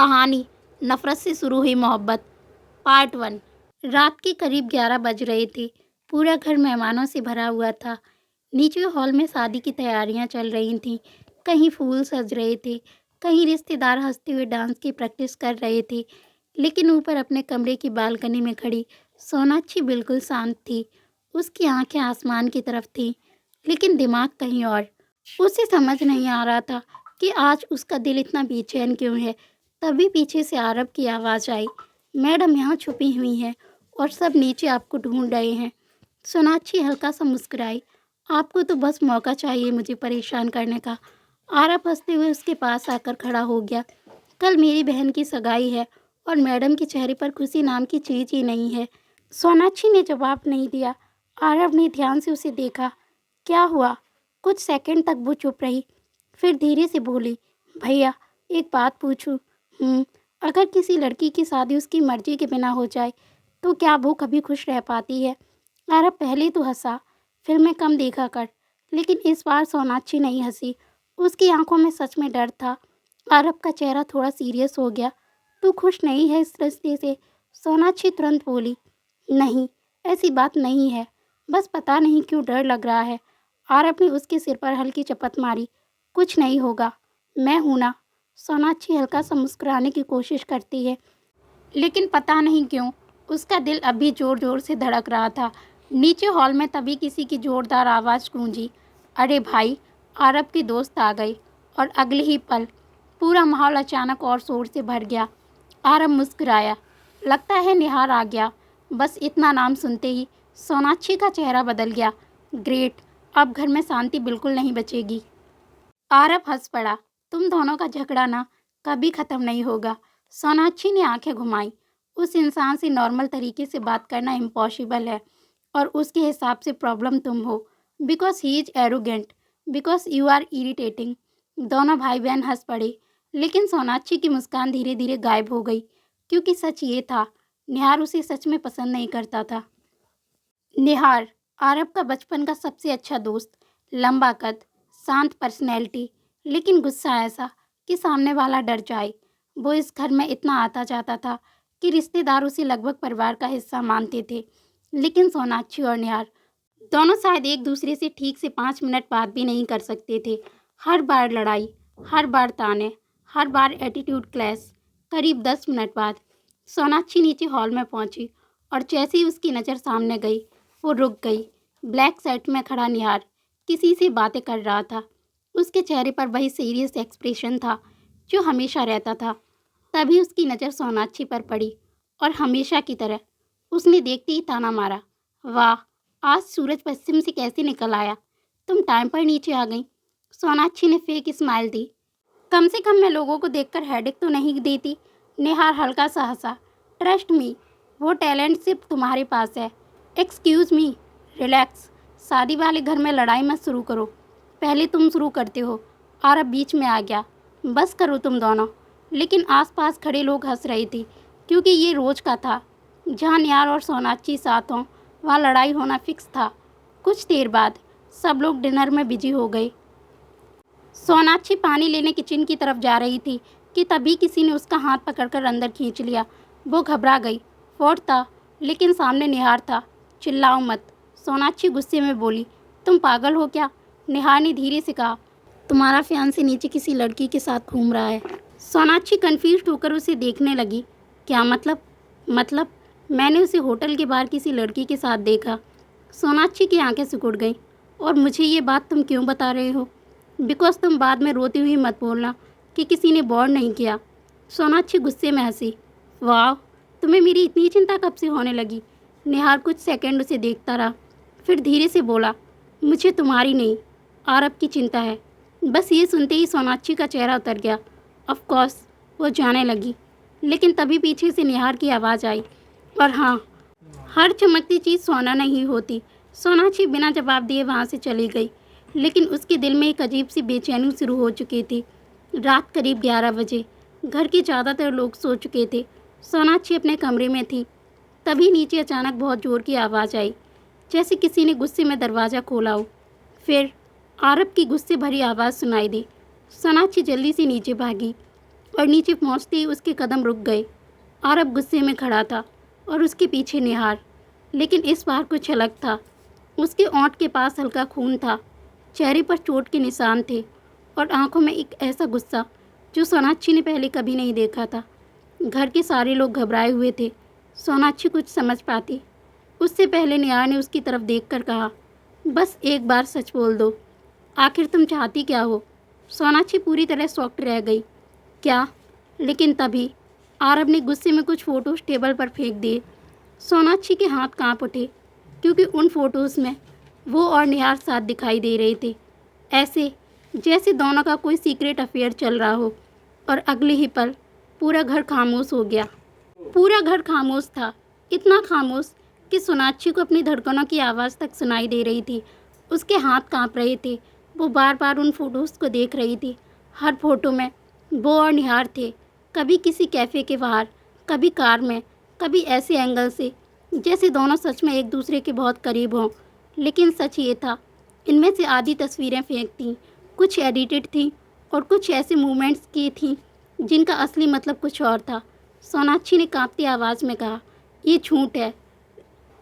कहानी नफ़रत से शुरू हुई मोहब्बत पार्ट 1। रात के करीब 11 बज रहे थे। पूरा घर मेहमानों से भरा हुआ था। नीचे हॉल में शादी की तैयारियां चल रही थीं। कहीं फूल सज रहे थे, कहीं रिश्तेदार हंसते हुए डांस की प्रैक्टिस कर रहे थे। लेकिन ऊपर अपने कमरे की बालकनी में खड़ी सोनाक्षी बिल्कुल शांत थी। उसकी आंखें आसमान की तरफ थीं, लेकिन दिमाग कहीं और। उसे समझ नहीं आ रहा था कि आज उसका दिल इतना बेचैन क्यों है। तभी पीछे से आरव की आवाज़ आई, मैडम यहाँ छुपी हुई हैं और सब नीचे आपको ढूंढ रहे हैं। सोनाक्षी हल्का सा मुस्कुराई, आपको तो बस मौका चाहिए मुझे परेशान करने का। आरव हंसते हुए उसके पास आकर खड़ा हो गया। कल मेरी बहन की सगाई है और मैडम के चेहरे पर खुशी नाम की चीज़ ही नहीं है। सोनाक्षी ने जवाब नहीं दिया। आरव ने ध्यान से उसे देखा। क्या हुआ? कुछ सेकंड तक वो चुप रही, फिर धीरे से बोली, भैया एक बात पूछूं? अगर किसी लड़की की शादी उसकी मर्जी के बिना हो जाए तो क्या वो कभी खुश रह पाती है? आरव पहले तो हंसा, फिल्में कम देखा कर, लेकिन इस बार सोनाक्षी नहीं हंसी। उसकी आंखों में सच में डर था। आरव का चेहरा थोड़ा सीरियस हो गया। तू खुश नहीं है इस रिश्ते से? सोनाक्षी तुरंत बोली, नहीं, ऐसी बात नहीं है, बस पता नहीं क्यों डर लग रहा है। आरव ने उसके सिर पर हल्की चपत मारी, कुछ नहीं होगा, मैं हूं ना। सोनाक्षी हल्का सा मुस्कुराने की कोशिश करती है, लेकिन पता नहीं क्यों उसका दिल अभी ज़ोर ज़ोर से धड़क रहा था। नीचे हॉल में तभी किसी की ज़ोरदार आवाज़ गूंजी, अरे भाई, आरव के दोस्त आ गए। और अगले ही पल पूरा माहौल अचानक और शोर से भर गया। आरव मुस्कुराया, लगता है निहार आ गया। बस इतना नाम सुनते ही सोनाक्षी का चेहरा बदल गया। ग्रेट, अब घर में शांति बिल्कुल नहीं बचेगी। आरव हंस पड़ा, तुम दोनों का झगड़ा ना कभी ख़त्म नहीं होगा। सोनाक्षी ने आंखें घुमाई, उस इंसान से नॉर्मल तरीके से बात करना इम्पॉसिबल है और उसके हिसाब से प्रॉब्लम तुम हो, because he is arrogant, because you are irritating. दोनों भाई बहन हंस पड़े, लेकिन सोनाक्षी की मुस्कान धीरे धीरे गायब हो गई, क्योंकि सच ये था, निहार उसे सच में पसंद नहीं करता था। निहार आरव का बचपन का सबसे अच्छा दोस्त, लंबा कद, शांत पर्सनैलिटी, लेकिन गुस्सा ऐसा कि सामने वाला डर जाए। वो इस घर में इतना आता जाता था कि रिश्तेदार उसे लगभग परिवार का हिस्सा मानते थे। लेकिन सोनाक्षी और निहार दोनों शायद एक दूसरे से ठीक से 5 मिनट बात भी नहीं कर सकते थे। हर बार लड़ाई, हर बार ताने, हर बार एटीट्यूड क्लैश। करीब 10 मिनट बाद सोनाक्षी नीचे हॉल में पहुंची और जैसे ही उसकी नज़र सामने गई वो रुक गई। ब्लैक शर्ट में खड़ा निहार किसी से बातें कर रहा था। उसके चेहरे पर वही सीरियस एक्सप्रेशन था जो हमेशा रहता था। तभी उसकी नज़र सोनाक्षी पर पड़ी और हमेशा की तरह उसने देखते ही ताना मारा, वाह, आज सूरज पश्चिम से कैसे निकल आया, तुम टाइम पर नीचे आ गई। सोनाक्षी ने फेक स्माइल दी, कम से कम मैं लोगों को देखकर हेडेक तो नहीं देती। निहार हल्का सा हंसा, ट्रस्ट मी, वो टैलेंट सिर्फ तुम्हारे पास है। एक्सक्यूज़ मी, रिलैक्स, शादी वाले घर में लड़ाई मत शुरू करो, पहले तुम शुरू करते हो। आरव बीच में आ गया, बस करो तुम दोनों। लेकिन आसपास खड़े लोग हंस रहे थे, क्योंकि ये रोज का था। जहाँ निहार और सोनाक्षी साथ हों वहाँ लड़ाई होना फिक्स था। कुछ देर बाद सब लोग डिनर में बिजी हो गए। सोनाक्षी पानी लेने किचन की तरफ जा रही थी कि तभी किसी ने उसका हाथ पकड़कर अंदर खींच लिया। वो घबरा गई। फोर्ट था, लेकिन सामने निहार था। चिल्लाओ मत, सोनाक्षी गुस्से में बोली, तुम पागल हो क्या? निहार ने धीरे से कहा, तुम्हारा फियांसे नीचे किसी लड़की के साथ घूम रहा है। सोनाक्षी कन्फ्यूज्ड होकर उसे देखने लगी। क्या मतलब मैंने उसे होटल के बाहर किसी लड़की के साथ देखा। सोनाक्षी की आंखें सिकुड़ गईं। और मुझे ये बात तुम क्यों बता रहे हो? बिकॉज तुम बाद में रोती हुई मत बोलना कि किसी ने बॉर्न नहीं किया। सोनाक्षी गुस्से में हंसी, वाह, तुम्हें मेरी इतनी चिंता कब से होने लगी? निहार कुछ सेकंड उसे देखता रहा, फिर धीरे से बोला, मुझे तुम्हारी नहीं, आरव की चिंता है। बस ये सुनते ही सोनाक्षी का चेहरा उतर गया। ऑफ कोर्स वो जाने लगी, लेकिन तभी पीछे से निहार की आवाज़ आई, और हाँ, हर चमकती चीज़ सोना नहीं होती। सोनाक्षी बिना जवाब दिए वहाँ से चली गई, लेकिन उसके दिल में एक अजीब सी बेचैनी शुरू हो चुकी थी। रात करीब 11 बजे, घर के ज़्यादातर लोग सो चुके थे। सोनाक्षी अपने कमरे में थी। तभी नीचे अचानक बहुत ज़ोर की आवाज़ आई, जैसे किसी ने गुस्से में दरवाज़ा खोला हो। फिर आरव की गुस्से भरी आवाज़ सुनाई दी। सोनाक्षी जल्दी से नीचे भागी। और नीचे पहुँचते ही उसके कदम रुक गए। आरब गुस्से में खड़ा था और उसके पीछे निहार। लेकिन इस बार कुछ अलग था। उसके ओंठ के पास हल्का खून था, चेहरे पर चोट के निशान थे और आंखों में एक ऐसा गुस्सा जो सोनाक्षी ने पहले कभी नहीं देखा था। घर के सारे लोग घबराए हुए थे। सोनाक्षी कुछ समझ पाती उससे पहले निहार ने उसकी तरफ देखकर कहा, बस एक बार सच बोल दो, आखिर तुम चाहती क्या हो? सोनाक्षी पूरी तरह शॉक्ड रह गई। क्या? लेकिन तभी आरब ने गुस्से में कुछ फ़ोटोज़ टेबल पर फेंक दिए। सोनाक्षी के हाथ कांप उठे क्योंकि उन फोटोज़ में वो और निहार साथ दिखाई दे रहे थे, ऐसे जैसे दोनों का कोई सीक्रेट अफेयर चल रहा हो। और अगले ही पल पूरा घर खामोश हो गया। पूरा घर खामोश था, इतना खामोश कि सोनाक्षी को अपनी धड़कनों की आवाज़ तक सुनाई दे रही थी। उसके हाथ कांप रहे थे। वो बार बार उन फोटोज़ को देख रही थी। हर फोटो में वो और निहार थे, कभी किसी कैफ़े के बाहर, कभी कार में, कभी ऐसे एंगल से जैसे दोनों सच में एक दूसरे के बहुत करीब हों। लेकिन सच ये था, इनमें से आधी तस्वीरें फेक थीं, कुछ एडिटेड थीं और कुछ ऐसे मूवमेंट्स की थीं जिनका असली मतलब कुछ और था। सोनाक्षी ने कांपती आवाज़ में कहा, ये झूठ है।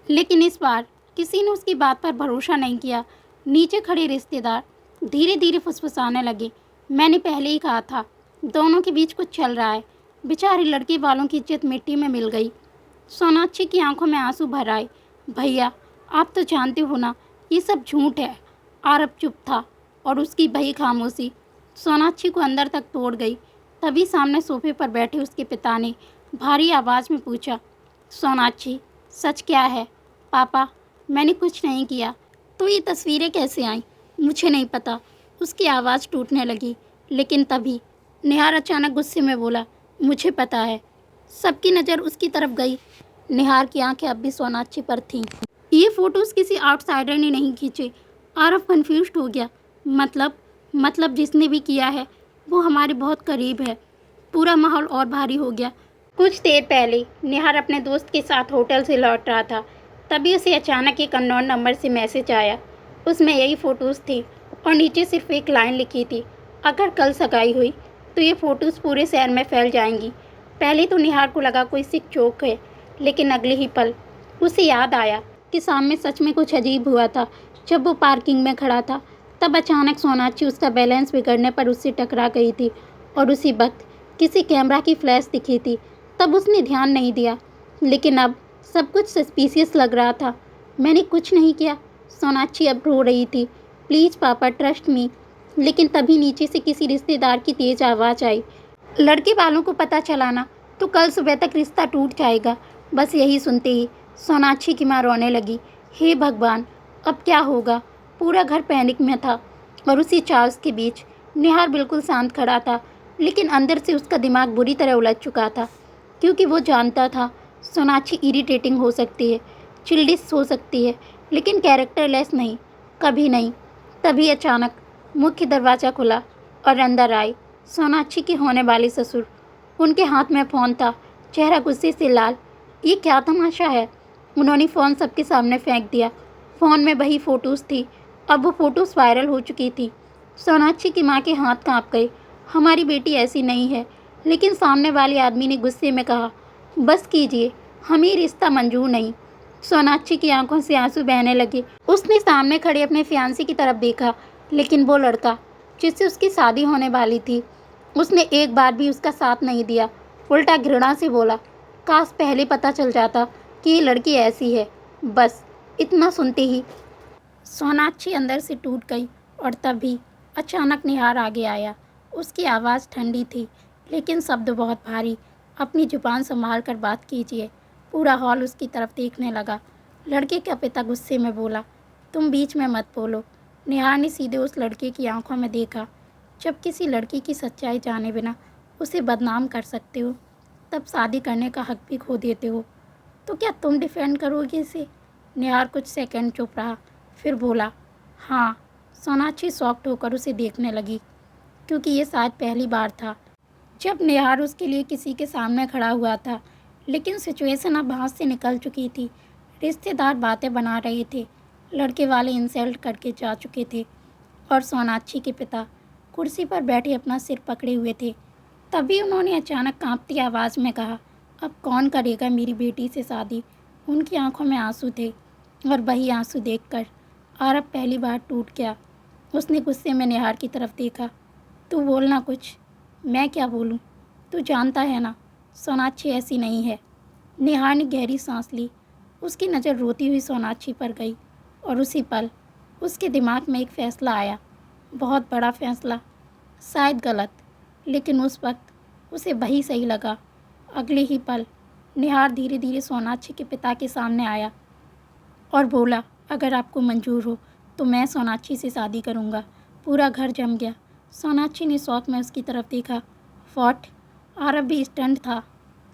लेकिन इस बार किसी ने उसकी बात पर भरोसा नहीं किया। नीचे खड़े रिश्तेदार धीरे धीरे फुसफुसाने लगे, मैंने पहले ही कहा था, दोनों के बीच कुछ चल रहा है। बेचारे लड़के वालों की इज्जत मिट्टी में मिल गई। सोनाक्षी की आंखों में आंसू भर आए। भैया, आप तो जानते हो ना, ये सब झूठ है। आरब चुप था और उसकी बही खामोशी सोनाक्षी को अंदर तक तोड़ गई। तभी सामने सोफे पर बैठे उसके पिता ने भारी आवाज़ में पूछा, सोनाक्षी, सच क्या है? पापा, मैंने कुछ नहीं किया। तो ये तस्वीरें कैसे आईं? मुझे नहीं पता। उसकी आवाज़ टूटने लगी। लेकिन तभी निहार अचानक गुस्से में बोला, मुझे पता है। सबकी नज़र उसकी तरफ गई। निहार की आंखें अब भी सोनाक्षी पर थीं। ये फ़ोटोज़ किसी आउटसाइडर ने नहीं खींचे। आरव कन्फ्यूज्ड हो गया। मतलब जिसने भी किया है वो हमारे बहुत करीब है। पूरा माहौल और भारी हो गया। कुछ देर पहले निहार अपने दोस्त के साथ होटल से लौट रहा था। तभी उसे अचानक एक अननोन नंबर से मैसेज आया। उसमें यही फ़ोटोज़ थी और नीचे सिर्फ एक लाइन लिखी थी, अगर कल सगाई हुई तो ये फ़ोटोज़ पूरे शहर में फैल जाएंगी। पहले तो निहार को लगा कोई सिक जोक है, लेकिन अगले ही पल उसे याद आया कि सामने सच में कुछ अजीब हुआ था। जब वो पार्किंग में खड़ा था तब अचानक सोनाक्षी उसका बैलेंस बिगड़ने पर उससे टकरा गई थी और उसी वक्त किसी कैमरा की फ्लैश दिखी थी। तब उसने ध्यान नहीं दिया, लेकिन अब सब कुछ सस्पिशियस लग रहा था। मैंने कुछ नहीं किया। सोनाक्षी अब रो रही थी, प्लीज़ पापा, ट्रस्ट मी। लेकिन तभी नीचे से किसी रिश्तेदार की तेज़ आवाज़ आई, लड़के वालों को पता चला ना तो कल सुबह तक रिश्ता टूट जाएगा। बस यही सुनते ही सोनाक्षी की माँ रोने लगी। हे भगवान, अब क्या होगा? पूरा घर पैनिक में था और उसी चार्ज के बीच निहार बिल्कुल शांत खड़ा था, लेकिन अंदर से उसका दिमाग बुरी तरह उलझ चुका था, क्योंकि वो जानता था सोनाक्षी इरिटेटिंग हो सकती है, चिल्डिश हो सकती है, लेकिन कैरेक्टरलेस नहीं, कभी नहीं। तभी अचानक मुख्य दरवाज़ा खुला और अंदर आए सोनाक्षी के होने वाले ससुर। उनके हाथ में फ़ोन था, चेहरा गुस्से से लाल। ये क्या तमाशा है? उन्होंने फ़ोन सबके सामने फेंक दिया। फ़ोन में वही फ़ोटोज़ थी। अब वो फ़ोटोज़ वायरल हो चुकी थी। सोनाक्षी की माँ के हाथ कांप गए। हमारी बेटी ऐसी नहीं है। लेकिन सामने वाले आदमी ने गुस्से में कहा, बस कीजिए, हमें ये रिश्ता मंजूर नहीं। सोनाक्षी की आंखों से आंसू बहने लगे। उसने सामने खड़े अपने फियांसे की तरफ देखा, लेकिन वो लड़का जिससे उसकी शादी होने वाली थी, उसने एक बार भी उसका साथ नहीं दिया। उल्टा घृणा से बोला, काश पहले पता चल जाता कि ये लड़की ऐसी है। बस इतना सुनते ही सोनाक्षी अंदर से टूट गई। और तभी अचानक निहार आगे आया। उसकी आवाज़ ठंडी थी, लेकिन शब्द बहुत भारी। अपनी जुबान संभाल कर बात कीजिए। पूरा हॉल उसकी तरफ देखने लगा। लड़के का पिता गुस्से में बोला, तुम बीच में मत बोलो। निहार ने सीधे उस लड़के की आंखों में देखा। जब किसी लड़की की सच्चाई जाने बिना उसे बदनाम कर सकते हो, तब शादी करने का हक भी खो देते हो। तो क्या तुम डिफेंड करोगे इसे? निहार कुछ सेकंड चुप रहा, फिर बोला, हाँ। सोनाक्षी शॉक्ड होकर उसे देखने लगी, क्योंकि ये शायद पहली बार था जब निहार उसके लिए किसी के सामने खड़ा हुआ था। लेकिन सिचुएशन अब हाथ से निकल चुकी थी। रिश्तेदार बातें बना रहे थे, लड़के वाले इंसल्ट करके जा चुके थे और सोनाक्षी के पिता कुर्सी पर बैठे अपना सिर पकड़े हुए थे। तभी उन्होंने अचानक कांपती आवाज़ में कहा, अब कौन करेगा मेरी बेटी से शादी। उनकी आंखों में आंसू थे और वही आंसू देखकर आरव पहली बार टूट गया। उसने गुस्से में निहार की तरफ देखा। तू बोलना कुछ। मैं क्या बोलूं? तू जानता है ना, सोनाक्षी ऐसी नहीं है। निहार ने गहरी सांस ली। उसकी नज़र रोती हुई सोनाक्षी पर गई और उसी पल उसके दिमाग में एक फ़ैसला आया, बहुत बड़ा फ़ैसला, शायद गलत, लेकिन उस वक्त उसे वही सही लगा। अगले ही पल निहार धीरे धीरे सोनाक्षी के पिता के सामने आया और बोला, अगर आपको मंजूर हो तो मैं सोनाक्षी से शादी करूँगा। पूरा घर जम गया। सोनाक्षी ने शौक में उसकी तरफ देखा। व्हाट? आरव भी स्टंट था।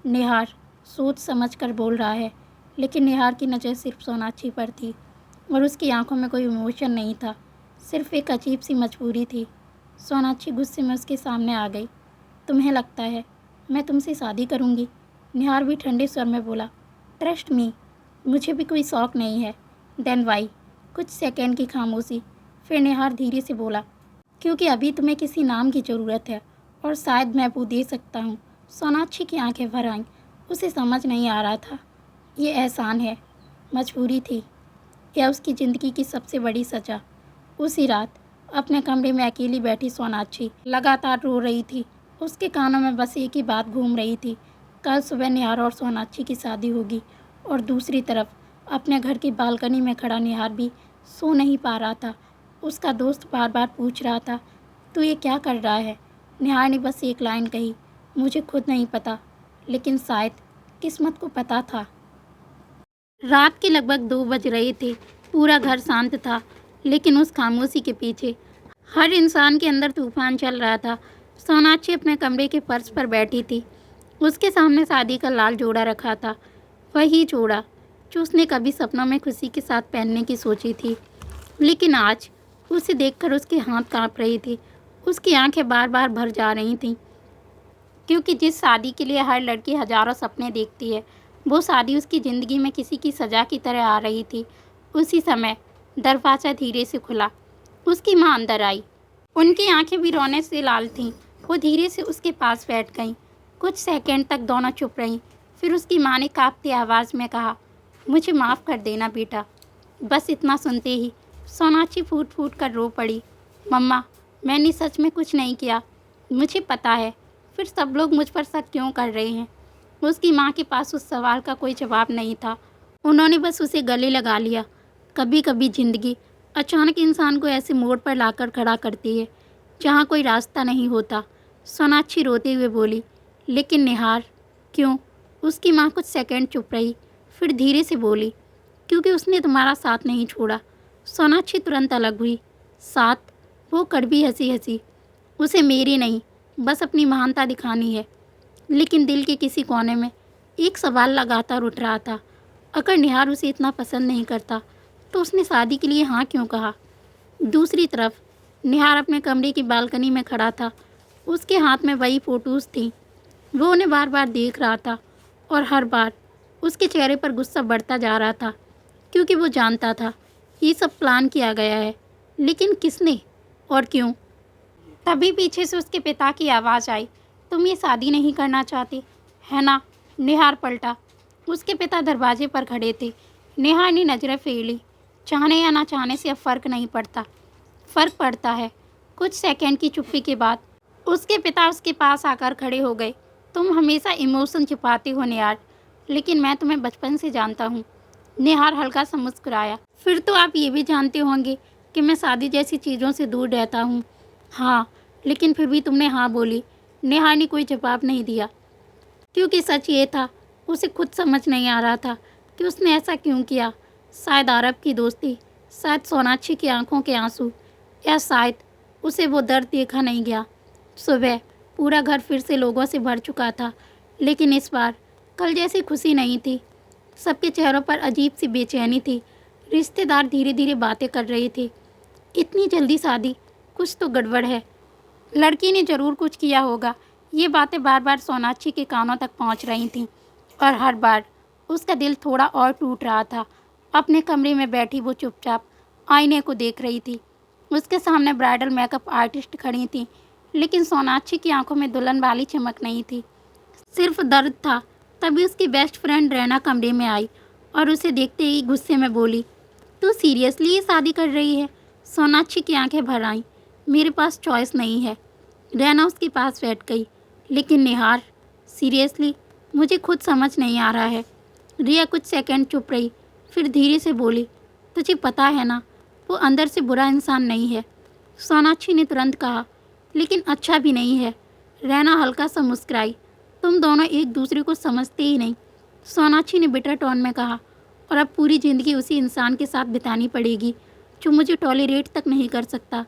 निहार सोच समझ कर बोल रहा है, लेकिन निहार की नज़र सिर्फ सोनाक्षी पर थी और उसकी आंखों में कोई इमोशन नहीं था, सिर्फ एक अजीब सी मजबूरी थी। सोनाक्षी गुस्से में उसके सामने आ गई। तुम्हें लगता है मैं तुमसे शादी करूँगी? निहार भी ठंडे स्वर में बोला, ट्रस्ट मी, मुझे भी कोई शौक नहीं है। Then Y? कुछ सेकंड की खामोशी, फिर निहार धीरे से बोला, क्योंकि अभी तुम्हें किसी नाम की ज़रूरत है और शायद मैं वो दे सकता हूँ। सोनाक्षी की आंखें भर आईं। उसे समझ नहीं आ रहा था, ये एहसान है, मजबूरी थी, या उसकी ज़िंदगी की सबसे बड़ी सज़ा। उसी रात अपने कमरे में अकेली बैठी सोनाक्षी लगातार रो रही थी। उसके कानों में बस एक ही बात घूम रही थी, कल सुबह निहार और सोनाक्षी की शादी होगी। और दूसरी तरफ अपने घर की बालकनी में खड़ा निहार भी सो नहीं पा रहा था। उसका दोस्त बार बार पूछ रहा था, तू ये क्या कर रहा है? निहार ने बस एक लाइन कही, मुझे खुद नहीं पता, लेकिन शायद किस्मत को पता था। रात के लगभग 2 बज रहे थे। पूरा घर शांत था, लेकिन उस खामोशी के पीछे हर इंसान के अंदर तूफान चल रहा था। सोनाक्षी अपने कमरे के फर्श पर बैठी थी। उसके सामने शादी का लाल जोड़ा रखा था, वही जोड़ा जो उसने कभी सपनों में खुशी के साथ पहनने की सोची थी। लेकिन आज उसे देखकर उसके हाथ कांप रहे थे, उसकी आंखें बार बार भर जा रही थीं, क्योंकि जिस शादी के लिए हर लड़की हजारों सपने देखती है, वो शादी उसकी ज़िंदगी में किसी की सज़ा की तरह आ रही थी। उसी समय दरवाज़ा धीरे से खुला। उसकी माँ अंदर आई। उनकी आंखें भी रोने से लाल थीं। वो धीरे से उसके पास बैठ गईं। कुछ सेकंड तक दोनों चुप रहीं। फिर उसकी माँ ने कांपती आवाज़ में कहा, मुझे माफ़ कर देना बेटा। बस इतना सुनते ही सोनाक्षी फूट फूट कर रो पड़ी। मम्मा, मैंने सच में कुछ नहीं किया, मुझे पता है, फिर सब लोग मुझ पर शक क्यों कर रहे हैं? उसकी माँ के पास उस सवाल का कोई जवाब नहीं था। उन्होंने बस उसे गले लगा लिया। कभी कभी ज़िंदगी अचानक इंसान को ऐसे मोड़ पर लाकर खड़ा करती है जहाँ कोई रास्ता नहीं होता। सोनाक्षी रोते हुए बोली, लेकिन निहार क्यों? उसकी माँ कुछ सेकंड चुप रही, फिर धीरे से बोली, क्योंकि उसने तुम्हारा साथ नहीं छोड़ा। सोनाक्षी तुरंत अलग हुई। साथ? वो कड़वी हंसी हंसी। उसे मेरी नहीं, बस अपनी महानता दिखानी है। लेकिन दिल के किसी कोने में एक सवाल लगातार उठ रहा था, अगर निहार उसे इतना पसंद नहीं करता तो उसने शादी के लिए हाँ क्यों कहा? दूसरी तरफ निहार अपने कमरे की बालकनी में खड़ा था। उसके हाथ में वही फ़ोटोज़ थी। वो उन्हें बार बार देख रहा था और हर बार उसके चेहरे पर गुस्सा बढ़ता जा रहा था, क्योंकि वो जानता था ये सब प्लान किया गया है। लेकिन किसने और क्यों? तभी पीछे से उसके पिता की आवाज़ आई, तुम ये शादी नहीं करना चाहते, है ना? निहार पलटा। उसके पिता दरवाजे पर खड़े थे। निहार ने नज़रें फेर ली। चाहने या ना चाहने से अब फ़र्क नहीं पड़ता। फ़र्क पड़ता है। कुछ सेकंड की चुप्पी के बाद उसके पिता उसके पास आकर खड़े हो गए। तुम हमेशा इमोशन छुपाते हो निहार, लेकिन मैं तुम्हें बचपन से जानता हूँ। निहार हल्का सा मुस्कुराया। फिर तो आप ये भी जानते होंगे कि मैं शादी जैसी चीज़ों से दूर रहता हूँ। हाँ, लेकिन फिर भी तुमने हाँ बोली। निहार ने कोई जवाब नहीं दिया, क्योंकि सच ये था, उसे खुद समझ नहीं आ रहा था कि उसने ऐसा क्यों किया। शायद आरव की दोस्ती, शायद सोनाक्षी की आंखों के आंसू, या शायद उसे वो दर्द देखा नहीं गया। सुबह पूरा घर फिर से लोगों से भर चुका था, लेकिन इस बार कल जैसी खुशी नहीं थी। सबके चेहरों पर अजीब सी बेचैनी थी। रिश्तेदार धीरे धीरे बातें कर रहे थे, इतनी जल्दी शादी, कुछ तो गड़बड़ है, लड़की ने ज़रूर कुछ किया होगा। ये बातें बार बार सोनाक्षी के कानों तक पहुंच रही थीं और हर बार उसका दिल थोड़ा और टूट रहा था। अपने कमरे में बैठी वो चुपचाप आईने को देख रही थी। उसके सामने ब्राइडल मेकअप आर्टिस्ट खड़ी थी, लेकिन सोनाक्षी की आंखों में दुल्हन वाली चमक नहीं थी, सिर्फ दर्द था। तभी उसकी बेस्ट फ्रेंड रैना कमरे में आई और उसे देखते ही गुस्से में बोली, तू सीरियसली ये शादी कर रही है? सोनाक्षी की आंखें भर आईं। मेरे पास चॉइस नहीं है। रैना उसके पास बैठ गई। लेकिन निहार, सीरियसली मुझे खुद समझ नहीं आ रहा है। रिया कुछ सेकंड चुप रही, फिर धीरे से बोली, तुझे पता है ना, वो अंदर से बुरा इंसान नहीं है। सोनाक्षी ने तुरंत कहा, लेकिन अच्छा भी नहीं है। रैना हल्का सा मुस्कुराई, तुम दोनों एक दूसरे को समझते ही नहीं। सोनाक्षी ने बिटर टोन में कहा, और अब पूरी ज़िंदगी उसी इंसान के साथ बितानी पड़ेगी जो मुझे टॉलरेट तक नहीं कर सकता।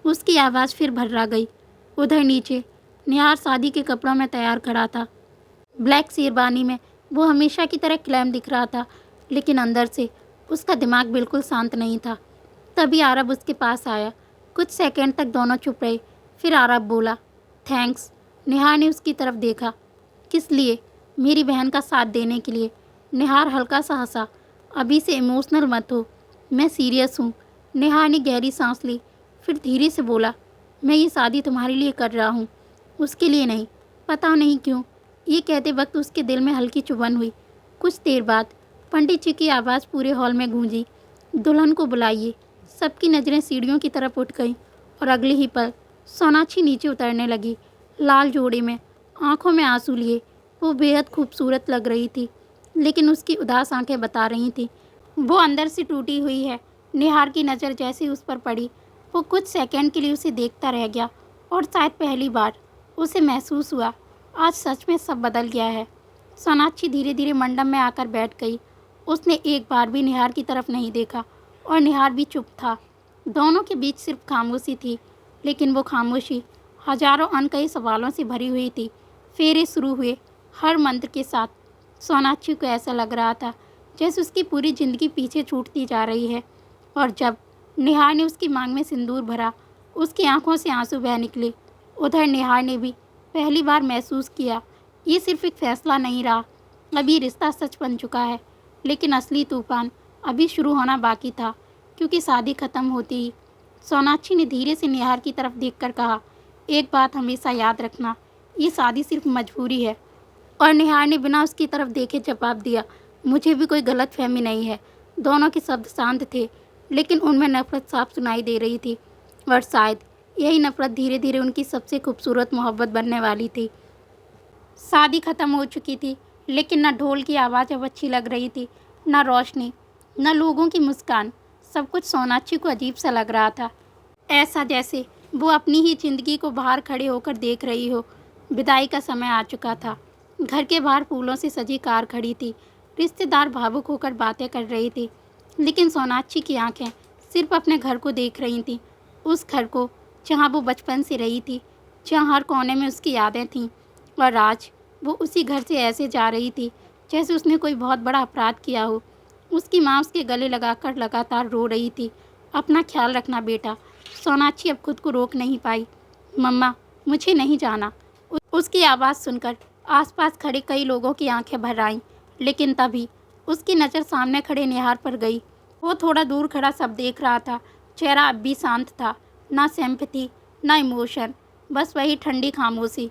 उसकी आवाज़ फिर भर्रा गई। उधर नीचे निहार शादी के कपड़ों में तैयार खड़ा था। ब्लैक शेरवानी में वो हमेशा की तरह क्लैम दिख रहा था, लेकिन अंदर से उसका दिमाग बिल्कुल शांत नहीं था। तभी आरब उसके पास आया। कुछ सेकंड तक दोनों चुप रहे, फिर आरब बोला, थैंक्स। निहार ने उसकी तरफ देखा। किस लिए? मेरी बहन का साथ देने के लिए। निहार हल्का सा हंसा, अभी से इमोशनल मत हो, मैं सीरियस हूँ। निहार ने गहरी सांस ली, फिर धीरे से बोला, मैं ये शादी तुम्हारे लिए कर रहा हूँ, उसके लिए नहीं। पता नहीं क्यों ये कहते वक्त उसके दिल में हल्की चुभन हुई। कुछ देर बाद पंडित जी की आवाज़ पूरे हॉल में गूंजी, दुल्हन को बुलाइए। सबकी नज़रें सीढ़ियों की तरफ उठ गईं और अगले ही पल सोनाक्षी नीचे उतरने लगी, लाल जोड़े में, आंखों में आंसू लिए। वो बेहद खूबसूरत लग रही थी, लेकिन उसकी उदास आंखें बता रही थीं वो अंदर से टूटी हुई है। निहार की नज़र जैसे उस पर पड़ी, वो कुछ सेकंड के लिए उसे देखता रह गया और शायद पहली बार उसे महसूस हुआ, आज सच में सब बदल गया है। सोनाक्षी धीरे धीरे मंडप में आकर बैठ गई। उसने एक बार भी निहार की तरफ नहीं देखा और निहार भी चुप था। दोनों के बीच सिर्फ खामोशी थी, लेकिन वो खामोशी हजारों अनकही सवालों से भरी हुई थी। फेरे शुरू हुए, हर मंत्र के साथ सोनाक्षी को ऐसा लग रहा था जैसे उसकी पूरी ज़िंदगी पीछे छूटती जा रही है। और जब निहार ने उसकी मांग में सिंदूर भरा, उसकी आंखों से आंसू बह निकले। उधर निहार ने भी पहली बार महसूस किया, ये सिर्फ एक फैसला नहीं रहा, अब ये रिश्ता सच बन चुका है। लेकिन असली तूफान अभी शुरू होना बाकी था, क्योंकि शादी ख़त्म होती ही सोनाक्षी ने धीरे से निहार की तरफ देखकर कहा, एक बात हमेशा याद रखना, ये शादी सिर्फ मजबूरी है। और निहार ने बिना उसकी तरफ देखे जवाब दिया, मुझे भी कोई गलतफहमी नहीं है। दोनों के शब्द शांत थे, लेकिन उनमें नफरत साफ सुनाई दे रही थी, और शायद यही नफरत धीरे धीरे उनकी सबसे खूबसूरत मोहब्बत बनने वाली थी। शादी ख़त्म हो चुकी थी, लेकिन न ढोल की आवाज़ अब अच्छी लग रही थी, न रोशनी, न लोगों की मुस्कान। सब कुछ सोनाक्षी को अजीब सा लग रहा था, ऐसा जैसे वो अपनी ही ज़िंदगी को बाहर खड़े होकर देख रही हो। विदाई का समय आ चुका था। घर के बाहर फूलों से सजी कार खड़ी थी। रिश्तेदार भावुक होकर बातें कर रही थी, लेकिन सोनाक्षी की आंखें सिर्फ अपने घर को देख रही थीं, उस घर को जहाँ वो बचपन से रही थी, जहाँ हर कोने में उसकी यादें थीं। और आज वो उसी घर से ऐसे जा रही थी जैसे उसने कोई बहुत बड़ा अपराध किया हो। उसकी माँ उसके गले लगाकर लगातार रो रही थी, अपना ख्याल रखना बेटा। सोनाक्षी अब खुद को रोक नहीं पाई। मम्मा, मुझे नहीं जाना। उसकी आवाज़ सुनकर आसपास खड़े कई लोगों की आंखें भर आईं, लेकिन तभी उसकी नज़र सामने खड़े निहार पर गई। वो थोड़ा दूर खड़ा सब देख रहा था। चेहरा अब भी शांत था, ना सिंपैथी, ना इमोशन, बस वही ठंडी खामोशी।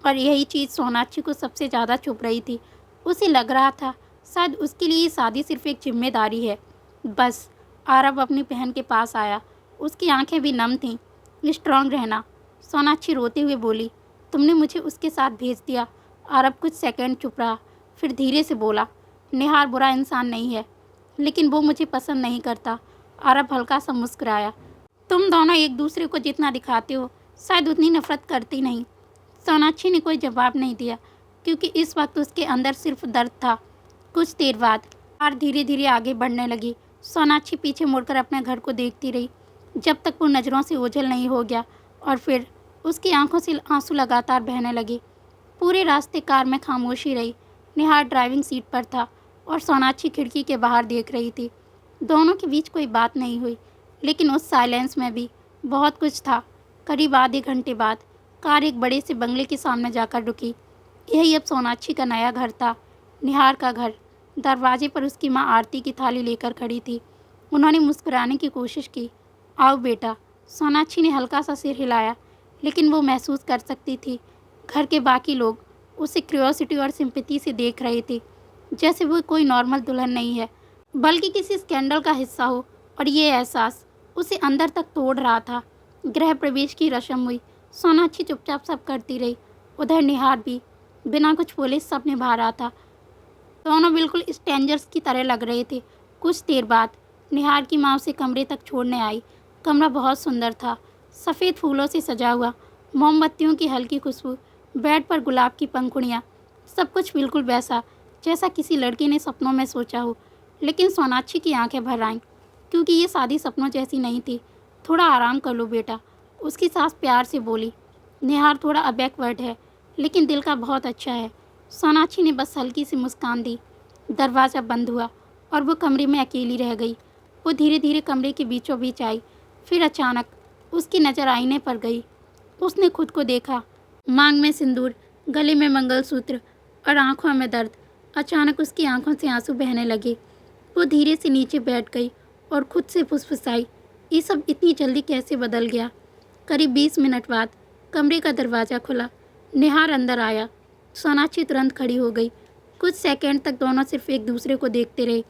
और यही चीज़ सोनाक्षी को सबसे ज़्यादा चुभ रही थी। उसे लग रहा था शायद उसके लिए ये शादी सिर्फ एक जिम्मेदारी है। बस आरब अपनी बहन के पास आया, उसकी आंखें भी नम थीं। स्ट्रांग रहना, सोनाक्षी रोते हुए बोली, तुमने मुझे उसके साथ भेज दिया। आरब कुछ सेकंड चुप रहा, फिर धीरे से बोला, निहार बुरा इंसान नहीं है, लेकिन वो मुझे पसंद नहीं करता। आरब हल्का सा मुस्कुराया, तुम दोनों एक दूसरे को जितना दिखाते हो शायद उतनी नफरत करती नहीं। सोनाक्षी ने कोई जवाब नहीं दिया, क्योंकि इस वक्त उसके अंदर सिर्फ दर्द था। कुछ देर बाद कार धीरे धीरे आगे बढ़ने लगी। सोनाक्षी पीछे मुड़कर अपने घर को देखती रही, जब तक वो नज़रों से ओझल नहीं हो गया, और फिर उसकी आंखों से आंसू लगातार बहने लगे। पूरे रास्ते कार में खामोशी रही। निहार ड्राइविंग सीट पर था और सोनाक्षी खिड़की के बाहर देख रही थी। दोनों के बीच कोई बात नहीं हुई, लेकिन उस साइलेंस में भी बहुत कुछ था। करीब आधे घंटे बाद कार एक बड़े से बंगले के सामने जाकर रुकी। यही अब सोनाक्षी का नया घर था, निहार का घर। दरवाजे पर उसकी माँ आरती की थाली लेकर खड़ी थी। उन्होंने मुस्कुराने की कोशिश की। आओ बेटा। सोनाक्षी ने हल्का सा सिर हिलाया, लेकिन वो महसूस कर सकती थी घर के बाकी लोग उसे क्यूरियोसिटी और सिंपैथी से देख रहे थे, जैसे वो कोई नॉर्मल दुल्हन नहीं है बल्कि किसी स्कैंडल का हिस्सा हो। और ये एहसास उसे अंदर तक तोड़ रहा था। गृह प्रवेश की रस्म हुई। सोनाक्षी चुपचाप सब करती रही। उधर निहार भी बिना कुछ बोले सब निभा रहा था। दोनों बिल्कुल स्ट्रेंजर्स की तरह लग रहे थे। कुछ देर बाद निहार की माँ उसे कमरे तक छोड़ने आई। कमरा बहुत सुंदर था, सफ़ेद फूलों से सजा हुआ, मोमबत्तियों की हल्की खुशबू, बेड पर गुलाब की पंखुड़ियाँ, सब कुछ बिल्कुल वैसा जैसा किसी लड़की ने सपनों में सोचा हो। लेकिन सोनाक्षी की आंखें भर आईं, क्योंकि ये शादी सपनों जैसी नहीं थी। थोड़ा आराम कर लो बेटा, उसकी सास प्यार से बोली। निहार थोड़ा बैकवर्ड है, लेकिन दिल का बहुत अच्छा है। सोनाक्षी ने बस हल्की सी मुस्कान दी। दरवाज़ा बंद हुआ और वो कमरे में अकेली रह गई। वो धीरे धीरे कमरे के बीचों बीच आई। फिर अचानक उसकी नज़र आईने पर गई। उसने खुद को देखा, मांग में सिंदूर, गले में मंगलसूत्र और आंखों में दर्द। अचानक उसकी आंखों से आंसू बहने लगे। वो धीरे से नीचे बैठ गई और खुद से फुसफुसाई, ये सब इतनी जल्दी कैसे बदल गया। करीब 20 मिनट बाद कमरे का दरवाज़ा खुला। निहार अंदर आया। सोनाक्षी तुरंत खड़ी हो गई। कुछ सेकंड तक दोनों सिर्फ एक दूसरे को देखते रहे।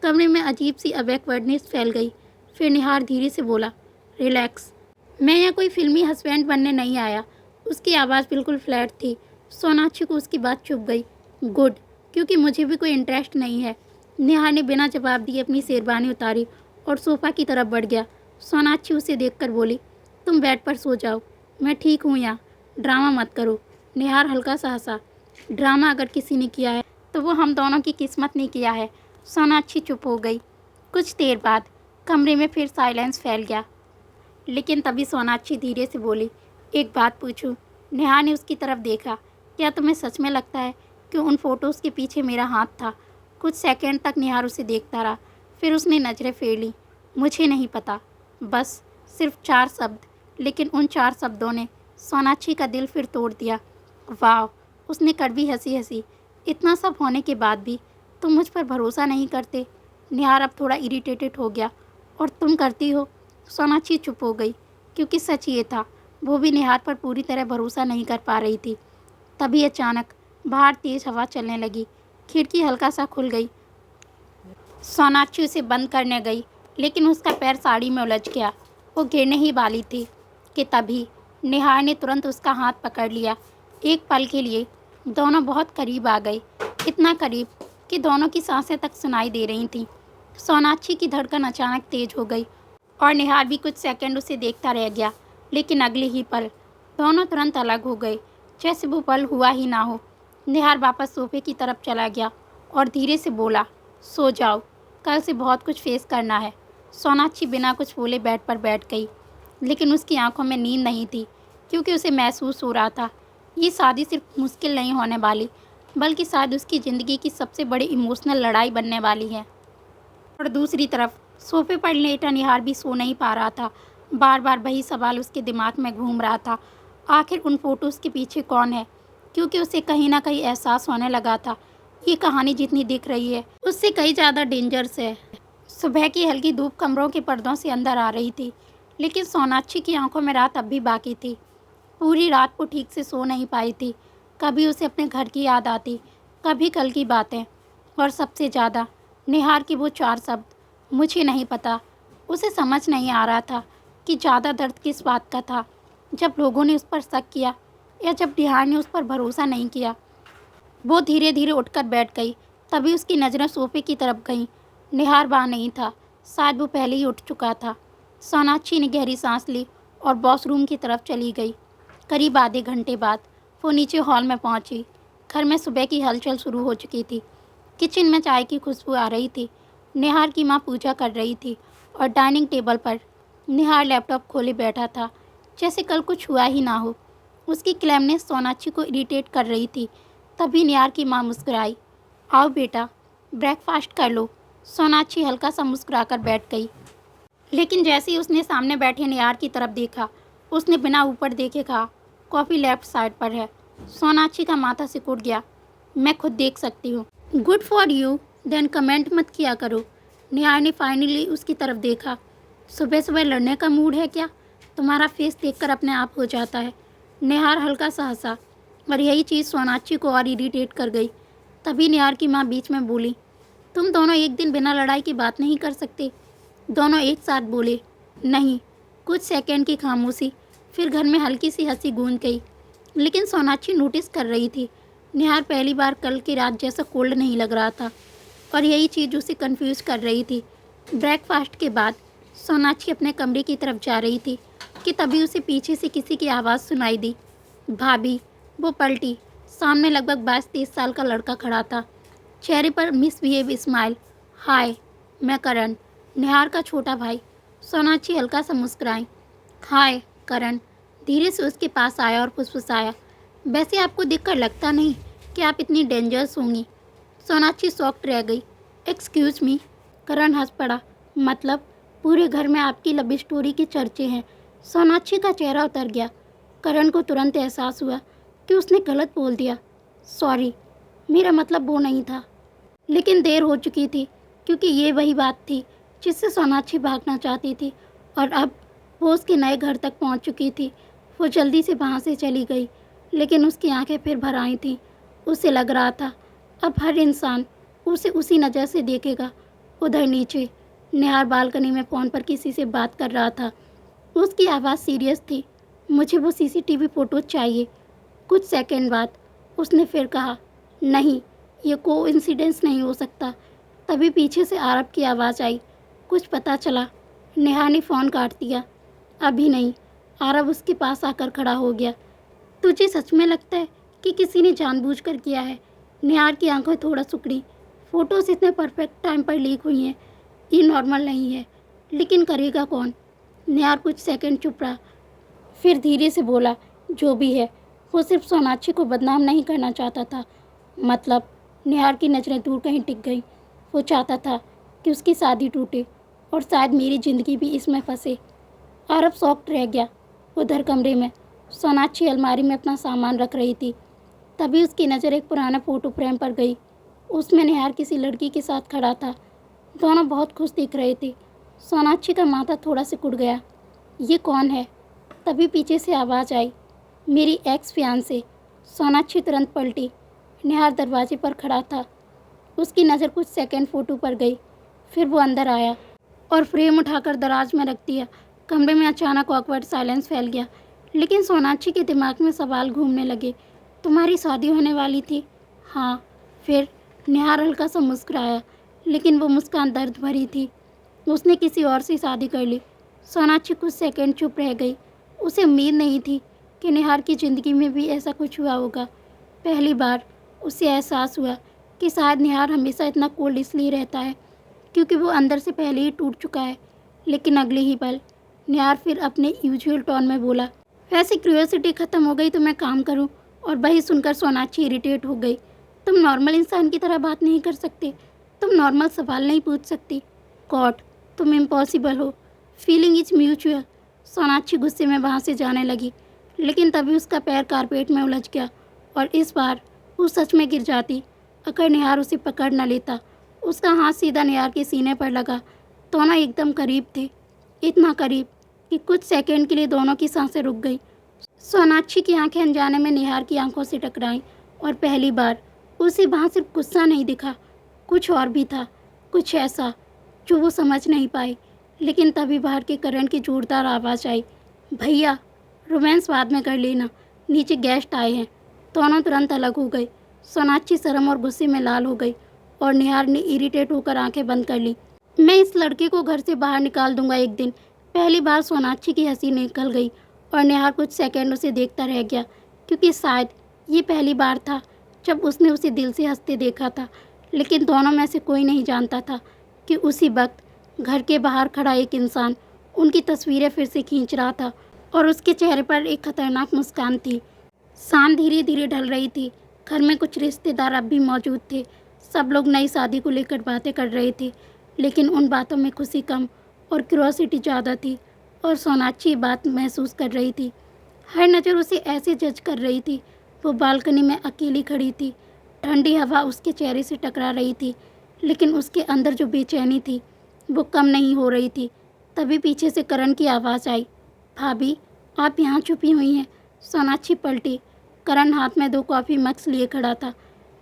कमरे में अजीब सी अबैकवर्डनेस फैल गई। फिर निहार धीरे से बोला, रिलैक्स, मैं यहाँ कोई फिल्मी हस्बैंड बनने नहीं आया। उसकी आवाज़ बिल्कुल फ्लैट थी। सोनाक्षी को उसकी बात चुभ गई। गुड, क्योंकि मुझे भी कोई इंटरेस्ट नहीं है। निहार ने बिना जवाब दिए अपनी शेरवानी उतारी और सोफ़ा की तरफ बढ़ गया। सोनाक्षी उसे देखकर बोली, तुम बेड पर सो जाओ, मैं ठीक हूँ यहाँ, ड्रामा मत करो। निहार हल्का सा हंसा। ड्रामा अगर किसी ने किया है तो वो हम दोनों की किस्मत ने किया है। सोनाक्षी चुप हो गई। कुछ देर बाद कमरे में फिर साइलेंस फैल गया। लेकिन तभी सोनाक्षी धीरे से बोली, एक बात पूछूं? निहार ने उसकी तरफ देखा। क्या तुम्हें सच में लगता है कि उन फोटोज़ के पीछे मेरा हाथ था? कुछ सेकंड तक निहार उसे देखता रहा। फिर उसने नज़रें फेर ली। मुझे नहीं पता, बस सिर्फ 4 शब्द। लेकिन उन 4 शब्दों ने सोनाक्षी का दिल फिर तोड़ दिया। वाह, उसने कड़वी हंसी हंसी। इतना सब होने के बाद भी तुम मुझ पर भरोसा नहीं करते। निहार अब थोड़ा इरिटेटेड हो गया। और तुम करती हो? सोनाक्षी चुप हो गई, क्योंकि सच ये था, वो भी निहार पर पूरी तरह भरोसा नहीं कर पा रही थी। तभी अचानक बाहर तेज़ हवा चलने लगी। खिड़की हल्का सा खुल गई। सोनाक्षी उसे बंद करने गई, लेकिन उसका पैर साड़ी में उलझ गया। वो गिरने ही वाली थी कि तभी निहार ने तुरंत उसका हाथ पकड़ लिया। एक पल के लिए दोनों बहुत करीब आ गए, इतना करीब कि दोनों की सांसें तक सुनाई दे रही थीं। सोनाक्षी की धड़कन अचानक तेज हो गई और निहार भी कुछ सेकंड उसे देखता रह गया। लेकिन अगले ही पल दोनों तुरंत अलग हो गए, जैसे वो पल हुआ ही ना हो। निहार वापस सोफे की तरफ चला गया और धीरे से बोला, सो जाओ, कल से बहुत कुछ फेस करना है। सोनाक्षी बिना कुछ बोले बेड पर बैठ गई, लेकिन उसकी आंखों में नींद नहीं थी, क्योंकि उसे महसूस हो रहा था ये शादी सिर्फ मुश्किल नहीं होने वाली, बल्कि शायद उसकी ज़िंदगी की सबसे बड़ी इमोशनल लड़ाई बनने वाली है। और दूसरी तरफ सोफे पर लेटा निहार भी सो नहीं पा रहा था। बार बार वही सवाल उसके दिमाग में घूम रहा था, आखिर उन फोटोज़ के पीछे कौन है? क्योंकि उसे कहीं ना कहीं एहसास होने लगा था, ये कहानी जितनी दिख रही है उससे कई ज़्यादा डेंजरस है। सुबह की हल्की धूप कमरों के पर्दों से अंदर आ रही थी, लेकिन सोनाक्षी की आंखों में रात अब भी बाकी थी। पूरी रात वो ठीक से सो नहीं पाई थी। कभी उसे अपने घर की याद आती, कभी कल की बातें, और सबसे ज़्यादा निहार के वो 4 शब्द, मुझे नहीं पता। उसे समझ नहीं आ रहा था कि ज़्यादा दर्द किस बात का था, जब लोगों ने उस पर शक किया या जब निहार ने उस पर भरोसा नहीं किया। वो धीरे धीरे उठकर बैठ गई। तभी उसकी नज़रें सोफे की तरफ गईं। निहार वहाँ नहीं था, शायद वो पहले ही उठ चुका था। सोनाक्षी ने गहरी सांस ली और वॉशरूम की तरफ चली गई। करीब आधे घंटे बाद वो नीचे हॉल में पहुंची। घर में सुबह की हलचल शुरू हो चुकी थी। किचन में चाय की खुशबू आ रही थी। निहार की माँ पूजा कर रही थी और डाइनिंग टेबल पर निहार लैपटॉप खोले बैठा था, जैसे कल कुछ हुआ ही ना हो। उसकी क्लैमनेस सोनाक्षी को इरिटेट कर रही थी। तभी निहार की माँ मुस्कुराई, आओ बेटा, ब्रेकफास्ट कर लो। सोनाक्षी हल्का सा मुस्कुराकर बैठ गई, लेकिन जैसे ही उसने सामने बैठे निहार की तरफ देखा, उसने बिना ऊपर देखे कहा, कॉफ़ी लेफ्ट साइड पर है। सोनाक्षी का माथा सिकुड़ गया, मैं खुद देख सकती हूँ। Good for you, then comment मत किया करो। निहार ने फाइनली उसकी तरफ देखा। सुबह सुबह लड़ने का मूड है क्या? तुम्हारा फेस देखकर अपने आप हो जाता है। निहार हल्का सा हंसा और यही चीज़ सोनाक्षी को और इरिटेट कर गई। तभी निहार की माँ बीच में बोली, तुम दोनों एक दिन बिना लड़ाई की बात नहीं कर सकते? दोनों एक साथ बोले, नहीं। कुछ सेकंड की खामोशी, फिर घर में हल्की सी हंसी गूंज गई। लेकिन सोनाक्षी नोटिस कर रही थी, निहार पहली बार कल की रात जैसा कोल्ड नहीं लग रहा था और यही चीज़ उसे कंफ्यूज कर रही थी। ब्रेकफास्ट के बाद सोनाक्षी अपने कमरे की तरफ जा रही थी कि तभी उसे पीछे से किसी की आवाज़ सुनाई दी, भाभी। वो पलटी। सामने लगभग 22-23 साल का लड़का खड़ा था, चेहरे पर मिसबिहेव स्माइल। हाय, मैं करण, निहार का छोटा भाई। सोनाक्षी हल्का सा मुस्कुराई। हाय करण। धीरे से उसके पास आया और फुसफुसाया, वैसे आपको देखकर लगता नहीं कि आप इतनी डेंजरस होंगी। सोनाक्षी शॉक्ड रह गई। Excuse me. करण हंस पड़ा। मतलब? पूरे घर में आपकी लव स्टोरी के चर्चे हैं। सोनाक्षी का चेहरा उतर गया। करण को तुरंत एहसास हुआ कि उसने गलत बोल दिया। सॉरी, मेरा मतलब वो नहीं था। लेकिन देर हो चुकी थी, क्योंकि ये वही बात थी जिससे सोनाक्षी भागना चाहती थी और अब वो उसके नए घर तक पहुंच चुकी थी। वो जल्दी से वहाँ से चली गई, लेकिन उसकी आंखें फिर भर आई थीं। उसे लग रहा था अब हर इंसान उसे उसी नज़र से देखेगा। उधर नीचे निहार बालकनी में फ़ोन पर किसी से बात कर रहा था। उसकी आवाज़ सीरियस थी। मुझे वो सीसीटीवी फ़ोटो चाहिए। कुछ सेकंड बाद उसने फिर कहा, नहीं, ये कोइंसिडेंस नहीं हो सकता। तभी पीछे से आरब की आवाज़ आई। कुछ पता चला? नेहा ने फ़ोन काट दिया। अभी नहीं। आरब उसके पास आकर खड़ा हो गया। तुझे सच में लगता है कि किसी ने जानबूझकर किया है? निहार की आंखें थोड़ा सिकुड़ी। फ़ोटोज़ इतने परफेक्ट टाइम पर लीक हुई हैं, ये नॉर्मल नहीं है। लेकिन करेगा कौन? निहार कुछ सेकंड चुप रहा, फिर धीरे से बोला, जो भी है, वो सिर्फ सोनाक्षी को बदनाम नहीं करना चाहता था। मतलब? निहार की नज़रें दूर कहीं टिक गई। वो चाहता था कि उसकी शादी टूटे और शायद मेरी ज़िंदगी भी इसमें फंसे। आरब शॉक्ड रह गया। उधर कमरे में सोनाक्षी अलमारी में अपना सामान रख रही थी। तभी उसकी नज़र एक पुराना फ़ोटो फ्रेम पर गई। उसमें निहार किसी लड़की के साथ खड़ा था। दोनों बहुत खुश दिख रहे थे। सोनाक्षी का माथा थोड़ा सिकुड़ गया। ये कौन है? तभी पीछे से आवाज़ आई, मेरी एक्स फियांसे। सोनाक्षी तुरंत पलटी। निहार दरवाजे पर खड़ा था। उसकी नज़र कुछ सेकंड फ़ोटो पर गई, फिर वो अंदर आया और फ्रेम उठाकर दराज में रख दिया। कमरे में अचानक ऑकवर्ड साइलेंस फैल गया, लेकिन सोनाक्षी के दिमाग में सवाल घूमने लगे। तुम्हारी शादी होने वाली थी? हाँ। फिर? निहार हल्का सा मुस्कुराया, लेकिन वो मुस्कान दर्द भरी थी। उसने किसी और से शादी कर ली। सोनाक्षी कुछ सेकंड चुप रह गई। उसे उम्मीद नहीं थी कि निहार की ज़िंदगी में भी ऐसा कुछ हुआ होगा। पहली बार उसे एहसास हुआ कि शायद निहार हमेशा इतना कोल्ड इसलिए रहता है क्योंकि वो अंदर से पहले ही टूट चुका है। लेकिन अगले ही पल निहार फिर अपने यूजुअल टोन में बोला, वैसे क्यूरियोसिटी ख़त्म हो गई तो मैं काम करूं? और वही सुनकर सोनाक्षी इरिटेट हो गई। तुम नॉर्मल इंसान की तरह बात नहीं कर सकते? तुम नॉर्मल सवाल नहीं पूछ सकती? गॉड, तुम इम्पॉसिबल हो। Feeling is mutual. सोनाक्षी गुस्से में वहाँ से जाने लगी, लेकिन तभी उसका पैर कारपेट में उलझ गया और इस बार वो सच में गिर जाती अगर निहार उसे पकड़ न लेता। उसका हाथ सीधा निहार के सीने पर लगा। दोनों एकदम करीब थे, इतना करीब कि कुछ सेकंड के लिए दोनों की सांसें रुक गई। सोनाक्षी की आंखें अनजाने में निहार की आंखों से टकराईं और पहली बार उसे वहाँ सिर्फ गुस्सा नहीं दिखा, कुछ और भी था, कुछ ऐसा जो वो समझ नहीं पाई। लेकिन तभी बाहर के करण की जोरदार आवाज़ आई, भैया, रोमांस बाद में कर लेना, नीचे गेस्ट आए हैं। दोनों तुरंत अलग हो गए। सोनाक्षी शर्म और गुस्से में लाल हो गई और निहार ने इरिटेट होकर आंखें बंद कर ली। मैं इस लड़के को घर से बाहर निकाल दूंगा एक दिन। पहली बार सोनाक्षी की हंसी निकल गई और निहार कुछ सेकंड उसे देखता रह गया, क्योंकि शायद ये पहली बार था जब उसने उसे दिल से हंसते देखा था। लेकिन दोनों में से कोई नहीं जानता था कि उसी वक्त घर के बाहर खड़ा एक इंसान उनकी तस्वीरें फिर से खींच रहा था और उसके चेहरे पर एक खतरनाक मुस्कान थी। शाम धीरे धीरे ढल रही थी। घर में कुछ रिश्तेदार अब भी मौजूद थे। सब लोग नई शादी को लेकर बातें कर रहे थे, लेकिन उन बातों में खुशी कम और क्यूरियोसिटी ज़्यादा थी। और सोनाक्षी बात महसूस कर रही थी। हर नज़र उसे ऐसे जज कर रही थी। वो बालकनी में अकेली खड़ी थी। ठंडी हवा उसके चेहरे से टकरा रही थी, लेकिन उसके अंदर जो बेचैनी थी वो कम नहीं हो रही थी। तभी पीछे से करण की आवाज़ आई, भाभी, आप यहाँ छुपी हुई हैं। सोनाक्षी पलटी। करण हाथ में 2 कॉफ़ी मग्स लिए खड़ा था।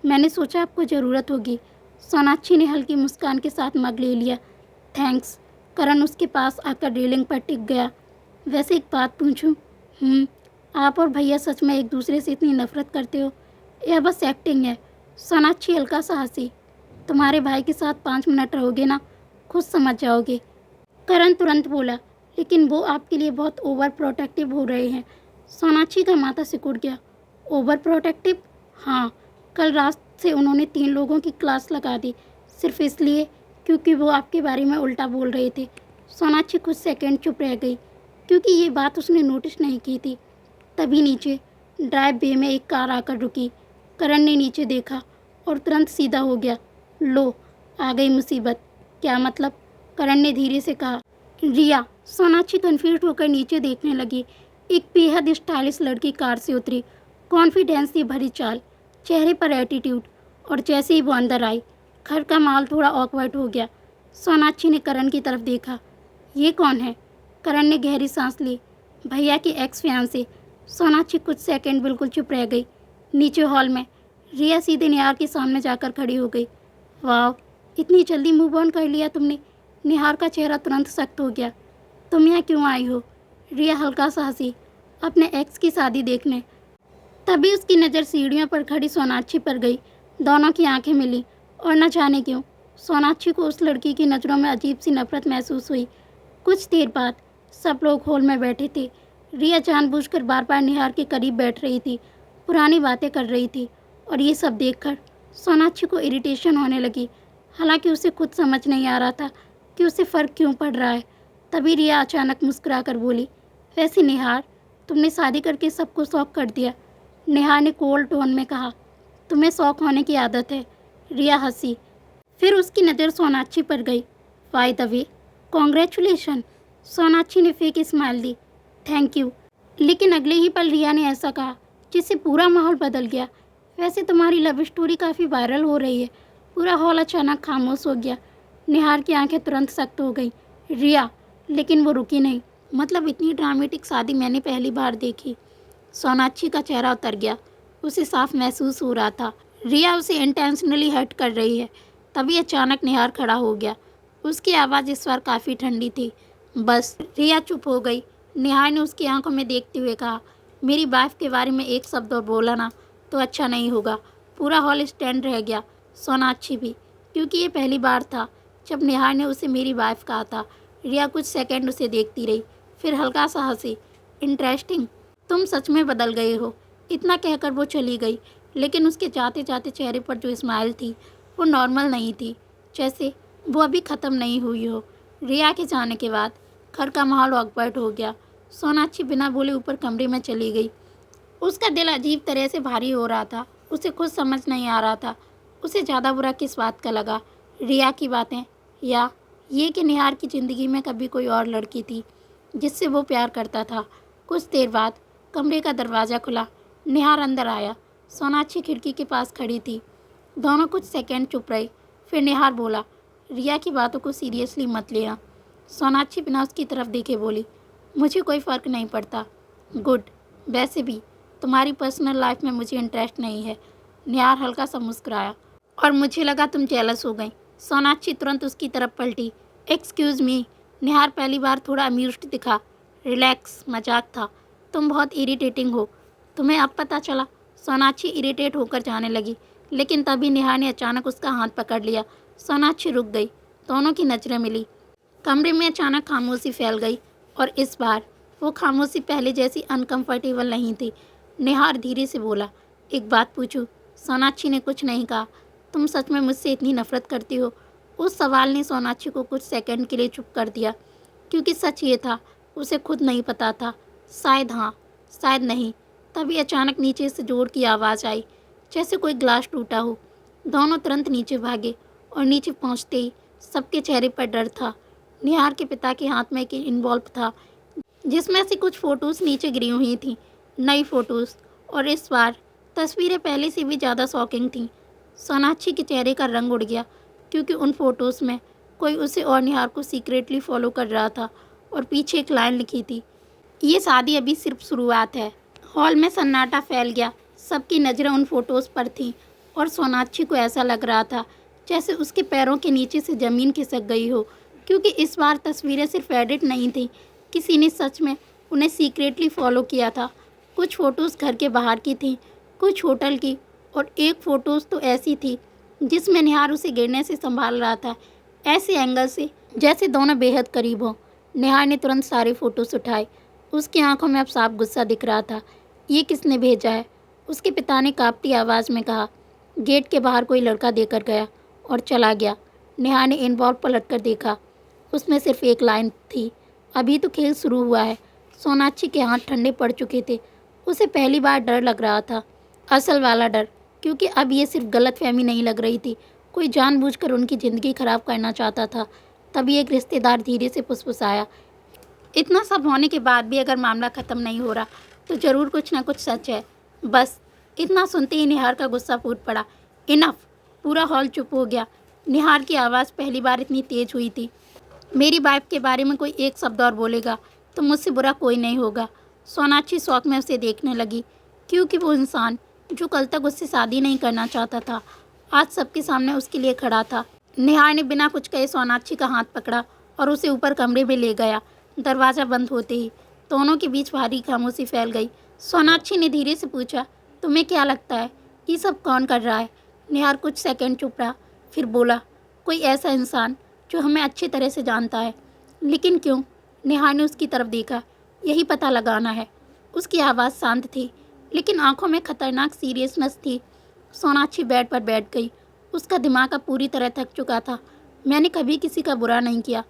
मैंने सोचा आपको ज़रूरत होगी। सोनाक्षी ने हल्की मुस्कान के साथ मग ले लिया। थैंक्स। करण उसके पास आकर रेलिंग पर टिक गया। वैसे एक बात पूछूं? आप और भैया सच में एक दूसरे से इतनी नफरत करते हो या बस एक्टिंग है? सोनाक्षी हल्का सा हंसी। तुम्हारे भाई के साथ 5 मिनट रहोगे ना, खुद समझ जाओगे। करण तुरंत बोला, लेकिन वो आपके लिए बहुत ओवर प्रोटेक्टिव हो रहे हैं। सोनाक्षी का माथा सिकुड़ गया। Over protective? हाँ, कल रात से उन्होंने 3 लोगों की क्लास लगा दी, सिर्फ इसलिए क्योंकि वो आपके बारे में उल्टा बोल रहे थे। सोनाक्षी कुछ सेकंड चुप रह गई, क्योंकि ये बात उसने नोटिस नहीं की थी। तभी नीचे ड्राइव वे में एक कार आकर रुकी। करण ने नीचे देखा और तुरंत सीधा हो गया। लो, आ गई मुसीबत। क्या मतलब? करण ने धीरे से कहा। रिया। सोनाक्षी कन्फ्यूज होकर नीचे देखने लगी। एक बेहद स्टाइलिश लड़की कार से उतरी। कॉन्फिडेंस से भरी चाल, चेहरे पर एटीट्यूड, और जैसे ही वो अंदर आई, घर का माहौल थोड़ा ऑकवर्ड हो गया। सोनाक्षी ने करण की तरफ देखा। ये कौन है? करण ने गहरी सांस ली। भैया की एक्स फियांसे। सोनाक्षी कुछ सेकंड बिल्कुल चुप रह गई। नीचे हॉल में रिया सीधे निहार के सामने जाकर खड़ी हो गई। वाह, इतनी जल्दी मूव ऑन कर लिया तुमने। निहार का चेहरा तुरंत सख्त हो गया। तुम यहाँ क्यों आई हो? रिया हल्का सा हंसी। अपने एक्स की शादी देखने। तभी उसकी नज़र सीढ़ियों पर खड़ी सोनाक्षी पर गई। दोनों की आंखें मिली और न जाने क्यों सोनाक्षी को उस लड़की की नज़रों में अजीब सी नफरत महसूस हुई। कुछ देर बाद सब लोग हॉल में बैठे थे। रिया जानबूझकर बार बार निहार के करीब बैठ रही थी, पुरानी बातें कर रही थी, और ये सब देखकर सोनाक्षी को इरिटेशन होने लगी। हालांकि उसे खुद समझ नहीं आ रहा था कि उसे फ़र्क क्यों पड़ रहा है। तभी रिया अचानक मुस्कुराकर बोली, वैसे निहार, तुमने शादी करके सबको शौक कर दिया। निहार ने कोल्ड टोन में कहा। तुम्हें शौक होने की आदत है। रिया हंसी। फिर उसकी नज़र सोनाक्षी पर गई। By the way, congratulation. Sonakshi ने फेक स्माइल दी। Thank you. लेकिन अगले ही पल रिया ने ऐसा कहा जिससे पूरा माहौल बदल गया। वैसे तुम्हारी लव स्टोरी काफ़ी वायरल हो रही है। पूरा हॉल अचानक खामोश हो गया। निहार की आंखें तुरंत सख्त हो गई। रिया, लेकिन वो रुकी नहीं। मतलब इतनी ड्रामेटिक शादी मैंने पहली बार देखी। सोनाक्षी का चेहरा उतर गया। उसे साफ महसूस हो रहा था रिया उसे इंटेंशनली हर्ट कर रही है। तभी अचानक निहार खड़ा हो गया। उसकी आवाज़ इस बार काफ़ी ठंडी थी। बस। रिया चुप हो गई। निहार ने उसकी आंखों में देखते हुए कहा, मेरी वाइफ के बारे में एक शब्द और बोला ना तो अच्छा नहीं होगा। पूरा हॉल स्टैंड रह गया, सोनाक्षी भी, क्योंकि ये पहली बार था जब निहार ने उसे मेरी वाइफ कहा था। रिया कुछ सेकंड उसे देखती रही, फिर हल्का सा हंसी। इंटरेस्टिंग, तुम सच में बदल गए हो। इतना कहकर वो चली गई, लेकिन उसके जाते जाते चेहरे पर जो स्माइल थी वो नॉर्मल नहीं थी, जैसे वो अभी ख़त्म नहीं हुई हो। रिया के जाने के बाद घर का माहौल ऑकवर्ड हो गया। सोनाक्षी बिना बोले ऊपर कमरे में चली गई। उसका दिल अजीब तरह से भारी हो रहा था। उसे खुद समझ नहीं आ रहा था उसे ज़्यादा बुरा किस बात का लगा, रिया की बातें या ये कि निहार की ज़िंदगी में कभी कोई और लड़की थी जिससे वो प्यार करता था। कुछ देर बाद कमरे का दरवाज़ा खुला। निहार अंदर आया। सोनाक्षी खिड़की के पास खड़ी थी। दोनों कुछ सेकंड चुप रहे। फिर निहार बोला, रिया की बातों को सीरियसली मत लेना। सोनाक्षी बिना उसकी तरफ देखे बोली, मुझे कोई फ़र्क नहीं पड़ता। गुड। वैसे भी तुम्हारी पर्सनल लाइफ में मुझे इंटरेस्ट नहीं है। निहार हल्का सा मुस्कुराया। और मुझे लगा तुम जेलस हो गई। सोनाक्षी तुरंत उसकी तरफ पलटी। Excuse me. निहार पहली बार थोड़ा अम्यूज्ड दिखा। रिलैक्स, मजाक था। तुम बहुत इरिटेटिंग हो। तुम्हें अब पता चला? सोनाक्षी इरिटेट होकर जाने लगी, लेकिन तभी निहार ने अचानक उसका हाथ पकड़ लिया। सोनाक्षी रुक गई। दोनों की नज़रें मिली। कमरे में अचानक खामोशी फैल गई, और इस बार वो खामोशी पहले जैसी अनकंफर्टेबल नहीं थी। निहार धीरे से बोला, एक बात पूछूं? सोनाक्षी ने कुछ नहीं कहा। तुम सच में मुझसे इतनी नफरत करती हो? उस सवाल ने सोनाक्षी को कुछ सेकंड के लिए चुप कर दिया, क्योंकि सच ये था, उसे खुद नहीं पता था। शायद हाँ, शायद नहीं। तभी अचानक नीचे से जोर की आवाज़ आई, जैसे कोई ग्लास टूटा हो। दोनों तुरंत नीचे भागे, और नीचे पहुंचते ही सबके चेहरे पर डर था। निहार के पिता के हाथ में एक इन्वॉल्व था, जिसमें से कुछ फ़ोटोज़ नीचे गिरी हुई थीं, नई फ़ोटोज़, और इस बार तस्वीरें पहले से भी ज़्यादा शॉकिंग थीं। सोनाक्षी के चेहरे का रंग उड़ गया, क्योंकि उन फ़ोटोज़ में कोई उसे और निहार को सीक्रेटली फॉलो कर रहा था, और पीछे एक लाइन लिखी थी, ये शादी अभी सिर्फ शुरुआत है। हॉल में सन्नाटा फैल गया। सबकी नज़रें उन फोटोज़ पर थीं और सोनाक्षी को ऐसा लग रहा था जैसे उसके पैरों के नीचे से ज़मीन खिसक गई हो, क्योंकि इस बार तस्वीरें सिर्फ एडिट नहीं थीं, किसी ने सच में उन्हें सीक्रेटली फॉलो किया था। कुछ फ़ोटोज़ घर के बाहर की थीं, कुछ होटल की, और एक फ़ोटोज़ तो ऐसी थी जिसमें निहार उसे गिरने से संभाल रहा था, ऐसे एंगल से जैसे दोनों बेहद करीब हों। निहार ने तुरंत सारे फ़ोटोज़ उठाए। उसकी आंखों में अब साफ गुस्सा दिख रहा था। ये किसने भेजा है? उसके पिता ने कांपती आवाज़ में कहा। गेट के बाहर कोई लड़का देकर गया और चला गया। निहार ने इनबॉक्स पलट कर देखा। उसमें सिर्फ एक लाइन थी, अभी तो खेल शुरू हुआ है। सोनाक्षी के हाथ ठंडे पड़ चुके थे। उसे पहली बार डर लग रहा था, असल वाला डर, क्योंकि अब ये सिर्फ गलतफहमी नहीं लग रही थी, कोई जानबूझकर उनकी ज़िंदगी खराब करना चाहता था। तभी एक रिश्तेदार धीरे से फुसफुसाया, इतना सब होने के बाद भी अगर मामला ख़त्म नहीं हो रहा तो ज़रूर कुछ ना कुछ सच है। बस इतना सुनते ही निहार का गुस्सा फूट पड़ा। इनफ! पूरा हॉल चुप हो गया। निहार की आवाज़ पहली बार इतनी तेज़ हुई थी। मेरी वाइफ के बारे में कोई एक शब्द और बोलेगा तो मुझसे बुरा कोई नहीं होगा। सोनाक्षी शौक में उसे देखने लगी, क्योंकि वो इंसान जो कल तक उससे शादी नहीं करना चाहता था, आज सबके सामने उसके लिए खड़ा था। निहार ने बिना कुछ कहे सोनाक्षी का हाथ पकड़ा और उसे ऊपर कमरे में ले गया। दरवाज़ा बंद होते ही दोनों के बीच भारी खामोशी फैल गई। सोनाक्षी ने धीरे से पूछा, तुम्हें क्या लगता है ये सब कौन कर रहा है? निहार कुछ सेकंड चुप रहा, फिर बोला, कोई ऐसा इंसान जो हमें अच्छी तरह से जानता है। लेकिन क्यों? निहार ने उसकी तरफ देखा। यही पता लगाना है। उसकी आवाज़ शांत थी, लेकिन आंखों में खतरनाक सीरियसनेस थी। सोनाक्षी बेड पर बैठ गई। उसका दिमाग अब पूरी तरह थक चुका था। मैंने कभी किसी का बुरा नहीं किया।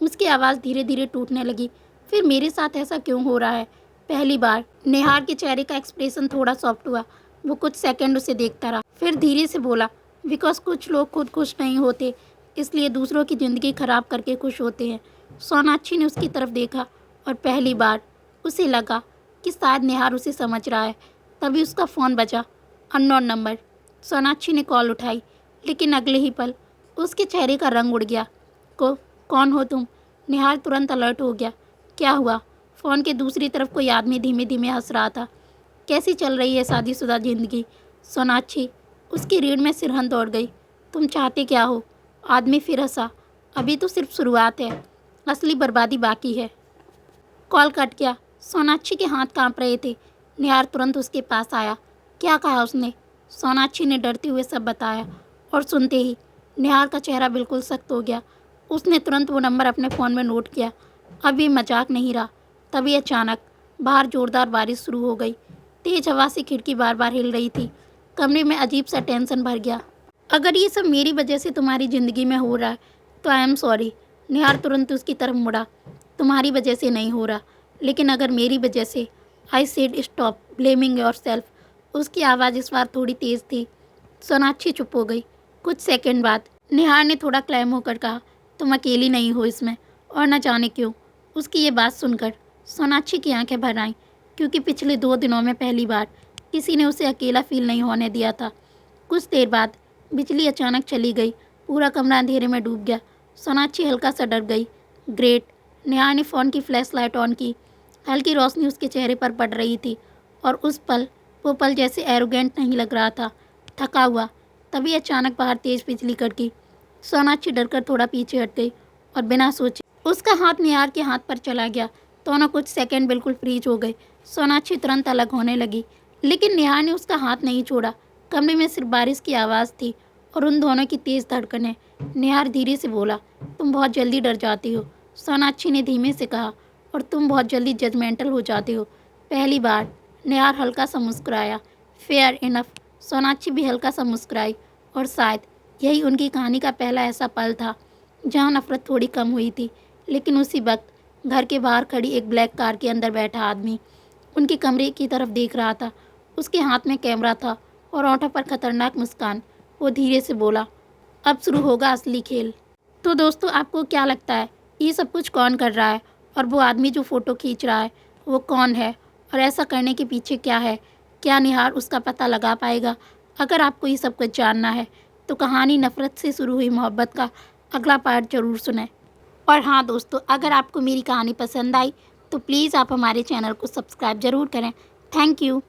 उसकी आवाज़ धीरे धीरे टूटने लगी। फिर मेरे साथ ऐसा क्यों हो रहा है? पहली बार निहार के चेहरे का एक्सप्रेशन थोड़ा सॉफ्ट हुआ। वो कुछ सेकंड उसे देखता रहा, फिर धीरे से बोला, बिकॉज कुछ लोग खुद खुश नहीं होते, इसलिए दूसरों की ज़िंदगी खराब करके खुश होते हैं। सोनाक्षी ने उसकी तरफ देखा और पहली बार उसे लगा कि शायद निहार उसे समझ रहा है। तभी उसका फ़ोन बजा, अननोन नंबर। सोनाक्षी ने कॉल उठाई, लेकिन अगले ही पल उसके चेहरे का रंग उड़ गया। कौन हो तुम? निहार तुरंत अलर्ट हो गया। क्या हुआ? फ़ोन के दूसरी तरफ कोई आदमी धीमे धीमे हंस रहा था। कैसी चल रही है शादीशुदा ज़िंदगी? सोनाक्षी, उसकी रीढ़ में सिरहन दौड़ गई। तुम चाहते क्या हो? आदमी फिर हंसा। अभी तो सिर्फ शुरुआत है, असली बर्बादी बाकी है। कॉल कट गया। सोनाक्षी के हाथ कांप रहे थे। निहार तुरंत उसके पास आया। क्या कहा उसने? सोनाक्षी ने डरते हुए सब बताया, और सुनते ही निहार का चेहरा बिल्कुल सख्त हो गया। उसने तुरंत वो नंबर अपने फ़ोन में नोट किया। अब ये मजाक नहीं रहा। तभी अचानक बाहर ज़ोरदार बारिश शुरू हो गई। तेज़ हवा से खिड़की बार बार हिल रही थी। कमरे में अजीब सा टेंशन भर गया। अगर ये सब मेरी वजह से तुम्हारी ज़िंदगी में हो रहा है तो आई एम सॉरी। निहार तुरंत उसकी तरफ मुड़ा। तुम्हारी वजह से नहीं हो रहा, लेकिन अगर मेरी वजह से, I said stop blaming your self. उसकी आवाज़ इस बार थोड़ी तेज़ थी। सोनाक्षी चुप हो गई। कुछ सेकंड बाद निहार ने थोड़ा क्लैम होकर कहा, तुम अकेली नहीं हो इसमें। और न जाने क्यों उसकी ये बात सुनकर सोनाक्षी की आंखें भर आईं, क्योंकि पिछले 2 दिनों में पहली बार किसी ने उसे अकेला फील नहीं होने दिया था। कुछ देर बाद बिजली अचानक चली गई। पूरा कमरा अंधेरे में डूब गया। सोनाक्षी हल्का सा डर गई। ग्रेट! निहार ने फ़ोन की फ्लैश लाइट ऑन की। हल्की रोशनी उसके चेहरे पर पड़ रही थी, और उस पल वो पल जैसे एरोगेंट नहीं लग रहा था, थका हुआ। तभी अचानक बाहर तेज़ बिजली कड़की। सोनाक्षी डरकर थोड़ा पीछे हट गई और बिना सोचे उसका हाथ निहार के हाथ पर चला गया। दोनों कुछ सेकंड बिल्कुल फ्रीज हो गए। सोनाक्षी तुरंत अलग होने लगी, लेकिन निहार ने उसका हाथ नहीं छोड़ा। कमरे में सिर्फ बारिश की आवाज़ थी और उन दोनों की तेज़ धड़कनें। निहार धीरे से बोला, तुम बहुत जल्दी डर जाती हो। सोनाक्षी ने धीमे से कहा, और तुम बहुत जल्दी जजमेंटल हो जाते हो। पहली बार निहार हल्का सा मुस्कुराया। Fair enough. सोनाक्षी भी हल्का सा मुस्कुराई, और शायद यही उनकी कहानी का पहला ऐसा पल था जहाँ नफरत थोड़ी कम हुई थी। लेकिन उसी वक्त घर के बाहर खड़ी एक ब्लैक कार के अंदर बैठा आदमी उनके कमरे की तरफ देख रहा था। उसके हाथ में कैमरा था और होठों पर खतरनाक मुस्कान। वो धीरे से बोला, अब शुरू होगा असली खेल। तो दोस्तों, आपको क्या लगता है ये सब कुछ कौन कर रहा है? और वो आदमी जो फ़ोटो खींच रहा है वो कौन है? और ऐसा करने के पीछे क्या है? क्या निहार उसका पता लगा पाएगा? अगर आपको ये सब कुछ जानना है तो कहानी नफ़रत से शुरू हुई मोहब्बत का अगला पार्ट ज़रूर सुनें। और हाँ दोस्तों, अगर आपको मेरी कहानी पसंद आई तो प्लीज़ आप हमारे चैनल को सब्सक्राइब ज़रूर करें। Thank you.